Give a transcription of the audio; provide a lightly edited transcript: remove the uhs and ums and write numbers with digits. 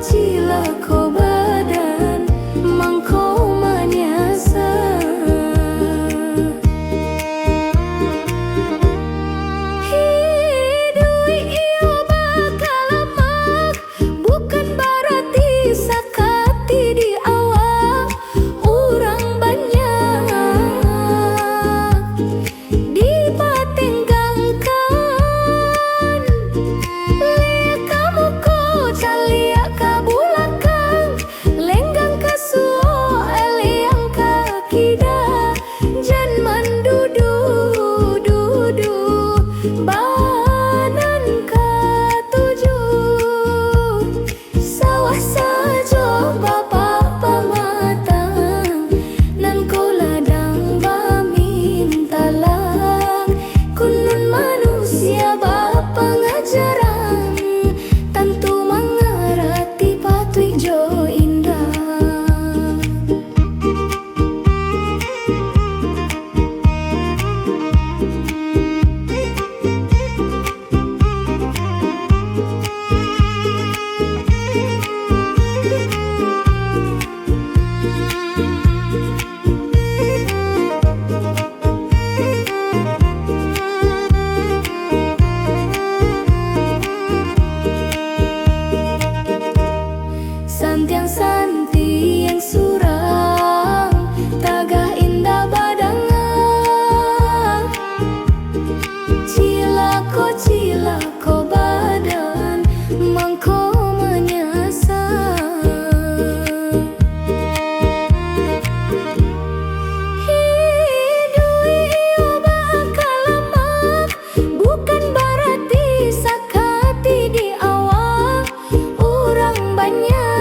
cilako badan mangko manyasa. Hidui iyo bakal lemak, bukan berarti sakati di awak orang banyak dipatenggangkan. Le kamu ko calia ka bulakang, lenggang ka suo eliang ka kida, jan mandudu dudu banan ka tujuh. Sawah sajo bapak pamatang, nan ko ladang bamintalang. Kunun manusia bapak ngajaran, tentu mengerti patwik jo indah. Santiang santi yang surang, tagah indah badangan. Cilako badan mangko menyasa. Hidui iyo bakal lemak, bukan berarti sakati di awak orang banyak